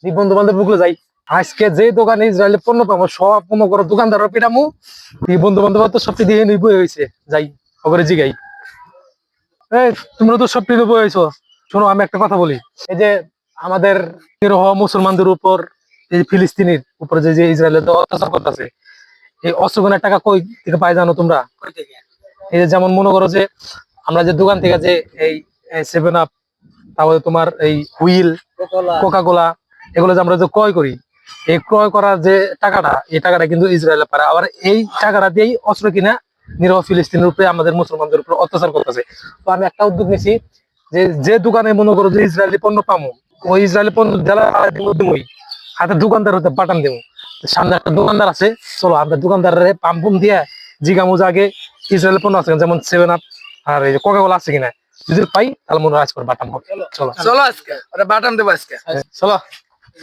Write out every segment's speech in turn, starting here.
বন্ধু বান্ধব গুলো যাই। আজকে যে দোকানে ইসরায়েলের পণ্য পাবো সব পণ্য করো দোকানদার পিটামু। বন্ধু বান্ধব তো সবটি দিয়ে নিয়ে বই হয়েছে যাই খবরে জিগাই। এই তোমরা তো সবটি বই হয়েছো, শোনো আমি একটা কথা বলি। এই যে আমাদের নিরহ মুসলমানদের উপর, এই ফিলিস্তিনির উপরে যে যে ইসরায়েলের অত্যাচার করতেছে, এই অস্ত্রগুনের টাকা কই থেকে পাই জানো তোমরা? এই যে যেমন মনে করো যে আমরা যে দোকান থেকে যে এই 7 আপ, তারপরে তোমার এই হুইল, কোকা কোলা, এগুলো যে আমরা যে ক্রয় করি, এই ক্রয় করার যে টাকাটা, এই টাকাটা কিন্তু ইসরায়েলে পারে। আবার এই টাকাটা দিয়েই অস্ত্র কিনা নিরহ ফিলিস্তিনের উপরে আমাদের মুসলমানদের উপর অত্যাচার করতেছে। তো আমি একটা উদ্যোগ নিছি যে যে দোকানে মনে করো যে ইসরায়েলি পণ্য পামো, ওই ইসরায়েলি পণ্য জেলা হাতে দোকানদার হতে পাঠান দেবো। সামনে একটা দোকানদার আছে, চলো আমরা দোকানদারের পাম্পুম দিয়ে জিগামুজ আগে ইসরায়েলের পণ্য আছে যেমন 7 আপ আর এই কোকা কোলা আছে কিনা, যদি পাই তাহলে মনে হয় আজকে বাটাম হবে। চলো চলো আজকে ওটা বাটাম দেবো আজকে। চলো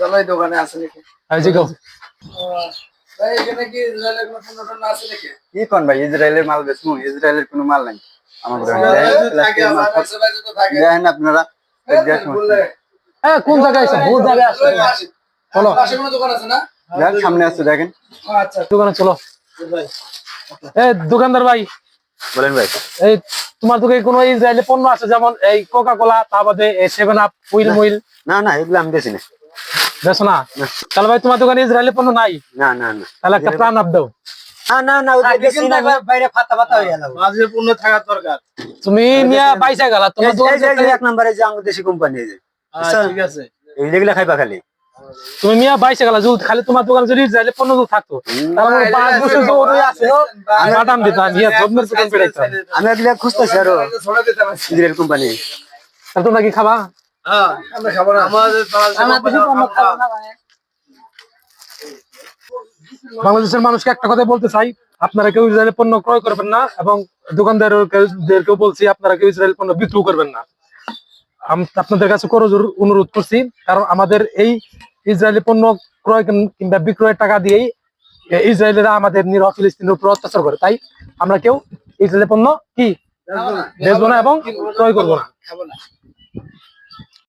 চলো এই দোকানে আছে নাকি? জিগাও। ভাই এখানে কি ইসরায়েলের কোনো পণ্য টণ্য আছে নাকি? কি কোন ভাই, ইসরায়েলের মাল বেচবো? ইসরায়েলের কোনো মাল নাই আমার দোকানে। থাকে আমার কাছে বাজে তো থাকে। দেখেন আপনারা, বললে হ্যাঁ কোন জায়গায় আছে? বহু জায়গায় আছে। চলো পাশে কোনো দোকান আছে না? দেখেন সামনে আছে, দেখেন। আচ্ছা দোকানে চলো। ভাই এই দোকানদার ভাই, বলেন ভাই। এই তোমার দোকানে কোনো ইসরায়েলি পণ্য আছে যেমন এই কোকা কোলা, তার বাদে 7 আপ, হুইল মুইল? না না, এগুলো আমি বেশি না। দেখো না, তাহলে ভাই তোমার দোকানে ইসরায়েলি পণ্য নাই? না না না তাহলে একটা প্রাণ আপ দাও। না না না, ওদের বেশি না, বাইরে ফাটা ফাটা হয়ে গেল। মাঝে পণ্য থাকার দরকার। তুমি নিয়ে বাইসা গেলা তোমার দোকানে। এক নম্বরে যে আমাদের দেশি কোম্পানি, এই যে ঠিক আছে। এইগুলা খাইবা খালি। তুমি মিয়া বাইসা গেলা, যদি খালি তোমার দোকানে যদি ইসরায়েলি পণ্য যদি থাকতো তাহলে 5 বছর জোরে আছে বাদাম দিতাম, ইয়া জন্মের দোকান পেড়াইতাম। আমি এগুলা খুঁজতেছি আরো ছড়া দিতে পারছি। Israel company. তাহলে তোমরা কি খাবা? হ্যাঁ আমরা খাবো না। আমাদের বাংলাদেশের মানুষকে একটা কথা বলতে চাই, আপনারা কেউ ইসরায়েলি পণ্য ক্রয় করবেন না, এবং দোকানদারদেরকেও বলছি আপনারা কেউ ইসরায়েলি পণ্য বিক্রি করবেন না। আপনাদের কাছে করজোর অনুরোধ করছি, কারণ আমাদের এই ইসরায়েলি পণ্য ক্রয় কিংবা বিক্রয়ের টাকা দিয়েই ইসরায়েলিরা আমাদের নিরহ ফিলিস্তিনের উপর অত্যাচার করে। তাই আমরা কেউ ইসরায়েলি পণ্য কি বেচবো না এবং ক্রয় করবো না। খাবো না।